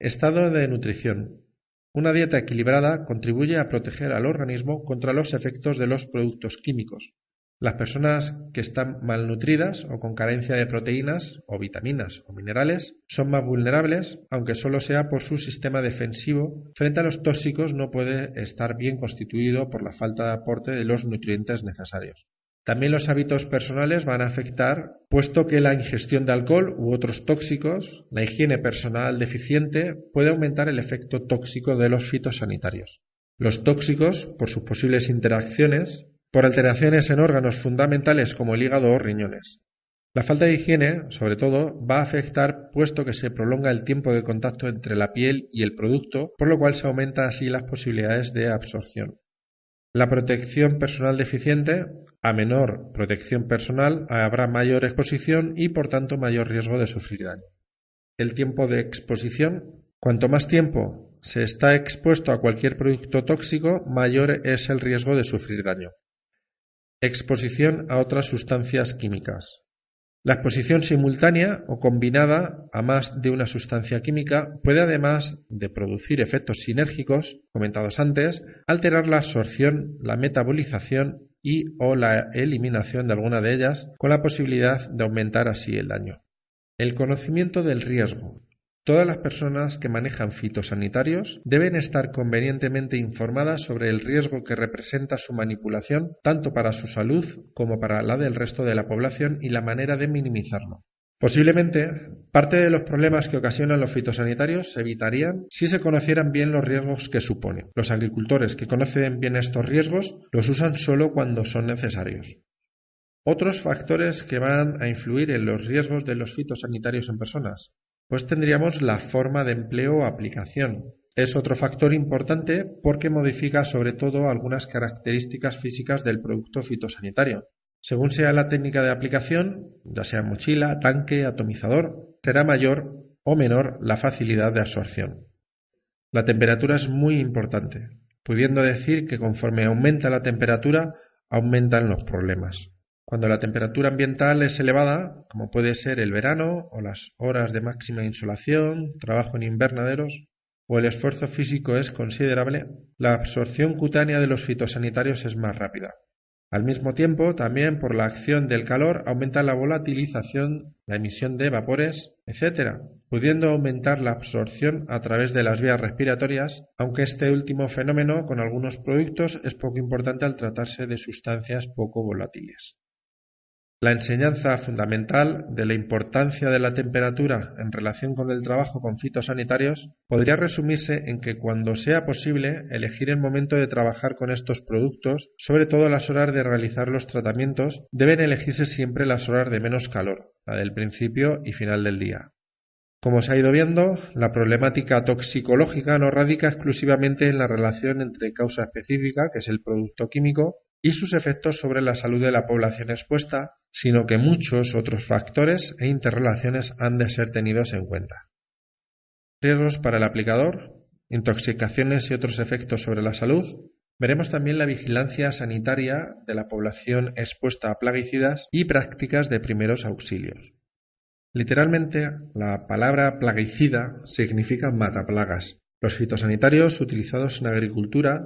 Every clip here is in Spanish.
Estado de nutrición. Una dieta equilibrada contribuye a proteger al organismo contra los efectos de los productos químicos. Las personas que están malnutridas o con carencia de proteínas o vitaminas o minerales son más vulnerables, aunque solo sea por su sistema defensivo frente a los tóxicos no puede estar bien constituido por la falta de aporte de los nutrientes necesarios. También los hábitos personales van a afectar, puesto que la ingestión de alcohol u otros tóxicos, la higiene personal deficiente, puede aumentar el efecto tóxico de los fitosanitarios. Los tóxicos, por sus posibles interacciones, por alteraciones en órganos fundamentales como el hígado o riñones. La falta de higiene, sobre todo, va a afectar puesto que se prolonga el tiempo de contacto entre la piel y el producto, por lo cual se aumenta así las posibilidades de absorción. La protección personal deficiente, a menor protección personal, habrá mayor exposición y por tanto mayor riesgo de sufrir daño. El tiempo de exposición. Cuanto más tiempo se está expuesto a cualquier producto tóxico, mayor es el riesgo de sufrir daño. Exposición a otras sustancias químicas. La exposición simultánea o combinada a más de una sustancia química puede, además de producir efectos sinérgicos, comentados antes, alterar la absorción, la metabolización y o la eliminación de alguna de ellas, con la posibilidad de aumentar así el daño. El conocimiento del riesgo. Todas las personas que manejan fitosanitarios deben estar convenientemente informadas sobre el riesgo que representa su manipulación, tanto para su salud como para la del resto de la población y la manera de minimizarlo. Posiblemente, parte de los problemas que ocasionan los fitosanitarios se evitarían si se conocieran bien los riesgos que suponen. Los agricultores que conocen bien estos riesgos los usan solo cuando son necesarios. Otros factores que van a influir en los riesgos de los fitosanitarios en personas. Pues tendríamos la forma de empleo o aplicación. Es otro factor importante porque modifica sobre todo algunas características físicas del producto fitosanitario. Según sea la técnica de aplicación, ya sea mochila, tanque, atomizador, será mayor o menor la facilidad de absorción. La temperatura es muy importante, pudiendo decir que conforme aumenta la temperatura, aumentan los problemas. Cuando la temperatura ambiental es elevada, como puede ser el verano o las horas de máxima insolación, trabajo en invernaderos o el esfuerzo físico es considerable, la absorción cutánea de los fitosanitarios es más rápida. Al mismo tiempo, también por la acción del calor aumenta la volatilización, la emisión de vapores, etc., pudiendo aumentar la absorción a través de las vías respiratorias, aunque este último fenómeno con algunos productos es poco importante al tratarse de sustancias poco volátiles. La enseñanza fundamental de la importancia de la temperatura en relación con el trabajo con fitosanitarios podría resumirse en que cuando sea posible elegir el momento de trabajar con estos productos, sobre todo las horas de realizar los tratamientos, deben elegirse siempre las horas de menos calor, la del principio y final del día. Como se ha ido viendo, la problemática toxicológica no radica exclusivamente en la relación entre causa específica, que es el producto químico, y sus efectos sobre la salud de la población expuesta, sino que muchos otros factores e interrelaciones han de ser tenidos en cuenta. Riesgos para el aplicador, intoxicaciones y otros efectos sobre la salud. Veremos también la vigilancia sanitaria de la población expuesta a plaguicidas y prácticas de primeros auxilios. Literalmente, la palabra plaguicida significa mataplagas. Los fitosanitarios utilizados en agricultura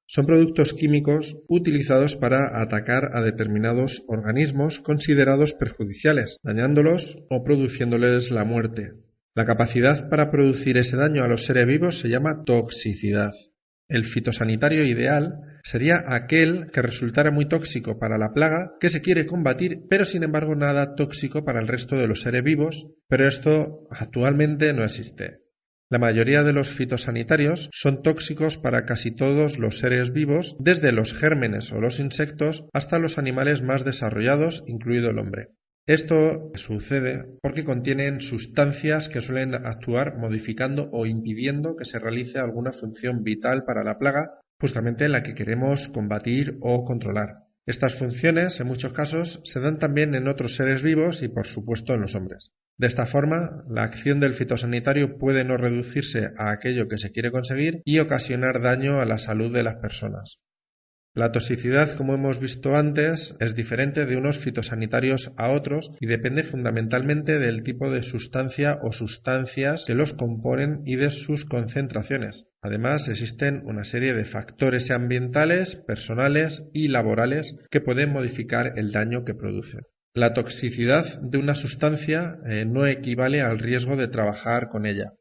son productos químicos utilizados para atacar a determinados organismos considerados perjudiciales, dañándolos o produciéndoles la muerte. La capacidad para producir ese daño a los seres vivos se llama toxicidad. El fitosanitario ideal sería aquel que resultara muy tóxico para la plaga que se quiere combatir, pero sin embargo nada tóxico para el resto de los seres vivos, pero esto actualmente no existe. La mayoría de los fitosanitarios son tóxicos para casi todos los seres vivos, desde los gérmenes o los insectos hasta los animales más desarrollados, incluido el hombre. Esto sucede porque contienen sustancias que suelen actuar modificando o impidiendo que se realice alguna función vital para la plaga, justamente la que queremos combatir o controlar. Estas funciones, en muchos casos, se dan también en otros seres vivos y, por supuesto, en los hombres. De esta forma, la acción del fitosanitario puede no reducirse a aquello que se quiere conseguir y ocasionar daño a la salud de las personas. La toxicidad, como hemos visto antes, es diferente de unos fitosanitarios a otros y depende fundamentalmente del tipo de sustancia o sustancias que los componen y de sus concentraciones. Además, existen una serie de factores ambientales, personales y laborales que pueden modificar el daño que producen. La toxicidad de una sustancia no equivale al riesgo de trabajar con ella.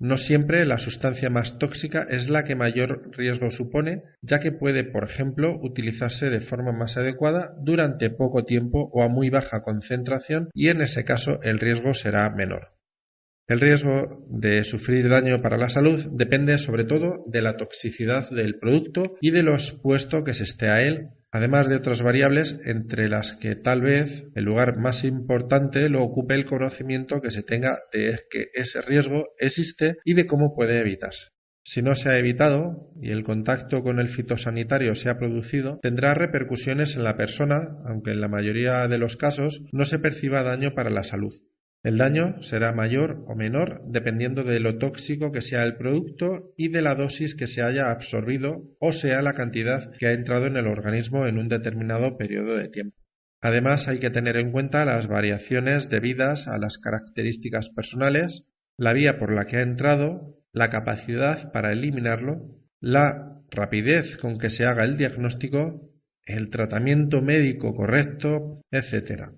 No siempre la sustancia más tóxica es la que mayor riesgo supone, ya que puede, por ejemplo, utilizarse de forma más adecuada durante poco tiempo o a muy baja concentración y en ese caso el riesgo será menor. El riesgo de sufrir daño para la salud depende sobre todo de la toxicidad del producto y de lo expuesto que se esté a él, además de otras variables entre las que tal vez el lugar más importante lo ocupe el conocimiento que se tenga de que ese riesgo existe y de cómo puede evitarse. Si no se ha evitado y el contacto con el fitosanitario se ha producido, tendrá repercusiones en la persona, aunque en la mayoría de los casos no se perciba daño para la salud. El daño será mayor o menor dependiendo de lo tóxico que sea el producto y de la dosis que se haya absorbido o sea la cantidad que ha entrado en el organismo en un determinado periodo de tiempo. Además, hay que tener en cuenta las variaciones debidas a las características personales, la vía por la que ha entrado, la capacidad para eliminarlo, la rapidez con que se haga el diagnóstico, el tratamiento médico correcto, etc.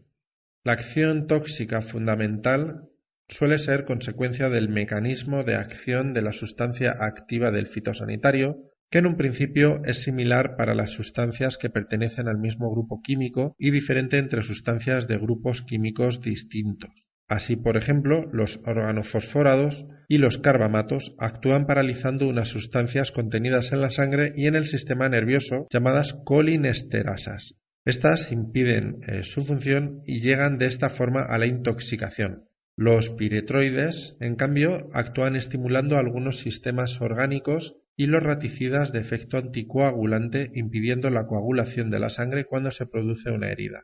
La acción tóxica fundamental suele ser consecuencia del mecanismo de acción de la sustancia activa del fitosanitario, que en un principio es similar para las sustancias que pertenecen al mismo grupo químico y diferente entre sustancias de grupos químicos distintos. Así, por ejemplo, los organofosforados y los carbamatos actúan paralizando unas sustancias contenidas en la sangre y en el sistema nervioso llamadas colinesterasas. Estas impiden su función y llegan de esta forma a la intoxicación. Los piretroides, en cambio, actúan estimulando algunos sistemas orgánicos y los raticidas de efecto anticoagulante, impidiendo la coagulación de la sangre cuando se produce una herida.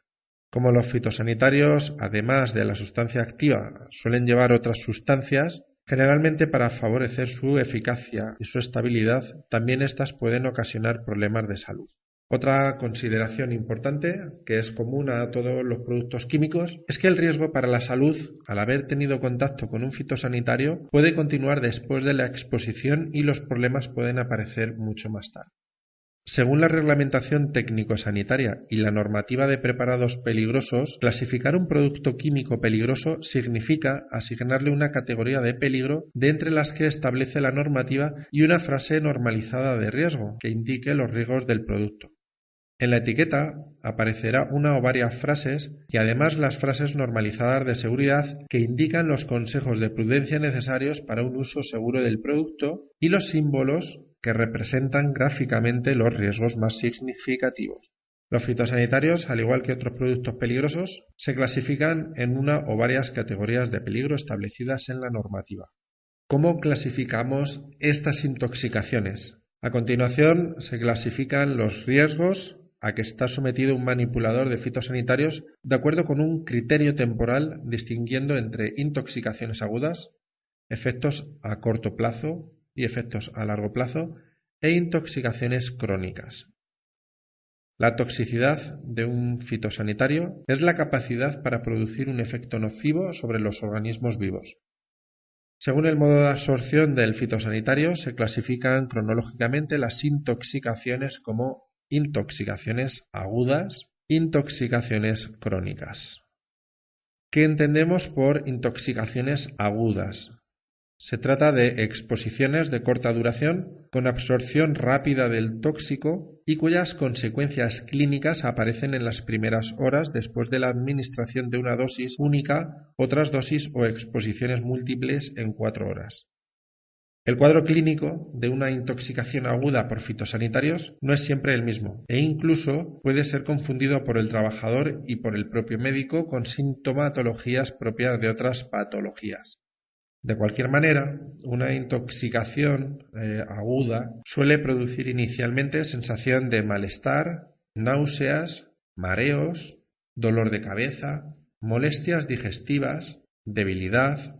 Como los fitosanitarios, además de la sustancia activa, suelen llevar otras sustancias, generalmente para favorecer su eficacia y su estabilidad, también estas pueden ocasionar problemas de salud. Otra consideración importante, que es común a todos los productos químicos, es que el riesgo para la salud, al haber tenido contacto con un fitosanitario, puede continuar después de la exposición y los problemas pueden aparecer mucho más tarde. Según la reglamentación técnico-sanitaria y la normativa de preparados peligrosos, clasificar un producto químico peligroso significa asignarle una categoría de peligro de entre las que establece la normativa y una frase normalizada de riesgo que indique los riesgos del producto. En la etiqueta aparecerá una o varias frases y además las frases normalizadas de seguridad que indican los consejos de prudencia necesarios para un uso seguro del producto y los símbolos que representan gráficamente los riesgos más significativos. Los fitosanitarios, al igual que otros productos peligrosos, se clasifican en una o varias categorías de peligro establecidas en la normativa. ¿Cómo clasificamos estas intoxicaciones? A continuación se clasifican los riesgos a que está sometido un manipulador de fitosanitarios de acuerdo con un criterio temporal distinguiendo entre intoxicaciones agudas, efectos a corto plazo y efectos a largo plazo e intoxicaciones crónicas. La toxicidad de un fitosanitario es la capacidad para producir un efecto nocivo sobre los organismos vivos. Según el modo de absorción del fitosanitario, se clasifican cronológicamente las intoxicaciones como intoxicaciones agudas, intoxicaciones crónicas. ¿Qué entendemos por intoxicaciones agudas? Se trata de exposiciones de corta duración con absorción rápida del tóxico y cuyas consecuencias clínicas aparecen en las primeras horas después de la administración de una dosis única, otras dosis o exposiciones múltiples en 4 horas. El cuadro clínico de una intoxicación aguda por fitosanitarios no es siempre el mismo e incluso puede ser confundido por el trabajador y por el propio médico con sintomatologías propias de otras patologías. De cualquier manera, una intoxicación aguda suele producir inicialmente sensación de malestar, náuseas, mareos, dolor de cabeza, molestias digestivas, debilidad.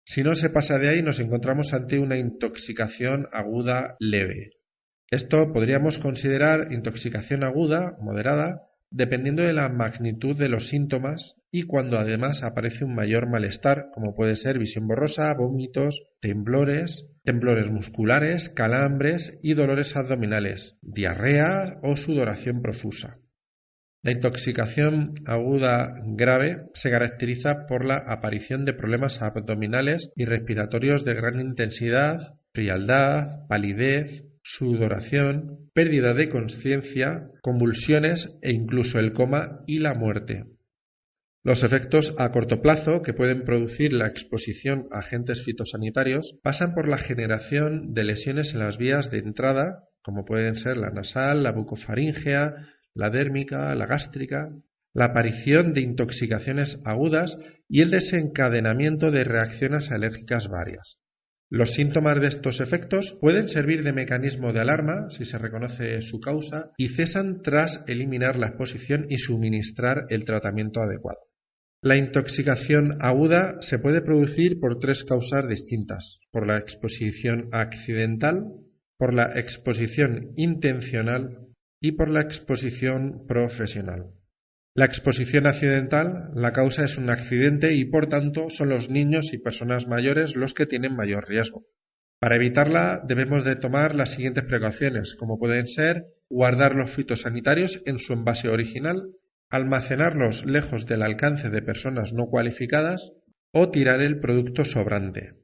Si no se pasa de ahí, nos encontramos ante una intoxicación aguda leve. Esto podríamos considerar intoxicación aguda, moderada, dependiendo de la magnitud de los síntomas y cuando además aparece un mayor malestar, como puede ser visión borrosa, vómitos, temblores musculares, calambres y dolores abdominales, diarrea o sudoración profusa. La intoxicación aguda grave se caracteriza por la aparición de problemas abdominales y respiratorios de gran intensidad, frialdad, palidez, sudoración, pérdida de conciencia, convulsiones e incluso el coma y la muerte. Los efectos a corto plazo que pueden producir la exposición a agentes fitosanitarios pasan por la generación de lesiones en las vías de entrada, como pueden ser la nasal, la bucofaríngea, la dérmica, la gástrica, la aparición de intoxicaciones agudas y el desencadenamiento de reacciones alérgicas varias. Los síntomas de estos efectos pueden servir de mecanismo de alarma si se reconoce su causa y cesan tras eliminar la exposición y suministrar el tratamiento adecuado. La intoxicación aguda se puede producir por tres causas distintas: por la exposición accidental, por la exposición intencional y por la exposición profesional. La exposición accidental, la causa es un accidente y por tanto son los niños y personas mayores los que tienen mayor riesgo. Para evitarla debemos de tomar las siguientes precauciones, como pueden ser guardar los fitosanitarios en su envase original, almacenarlos lejos del alcance de personas no cualificadas o tirar el producto sobrante.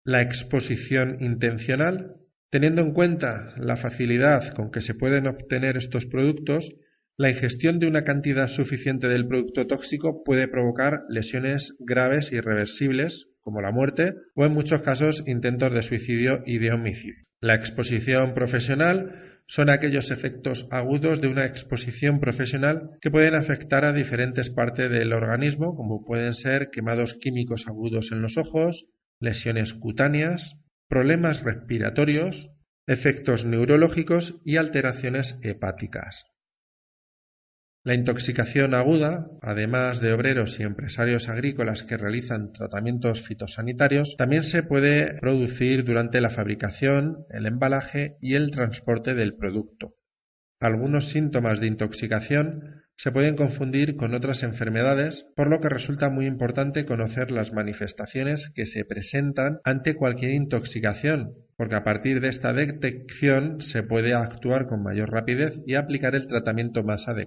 La exposición intencional, teniendo en cuenta la facilidad con que se pueden obtener estos productos, la ingestión de una cantidad suficiente del producto tóxico puede provocar lesiones graves e irreversibles, como la muerte, o en muchos casos intentos de suicidio y de homicidio. La exposición profesional son aquellos efectos agudos de una exposición profesional que pueden afectar a diferentes partes del organismo, como pueden ser quemados químicos agudos en los ojos, lesiones cutáneas, problemas respiratorios, efectos neurológicos y alteraciones hepáticas. La intoxicación aguda, además de obreros y empresarios agrícolas que realizan tratamientos fitosanitarios, también se puede producir durante la fabricación, el embalaje y el transporte del producto. Algunos síntomas de intoxicación se pueden confundir con otras enfermedades, por lo que resulta muy importante conocer las manifestaciones que se presentan ante cualquier intoxicación, porque a partir de esta detección se puede actuar con mayor rapidez y aplicar el tratamiento más adecuado.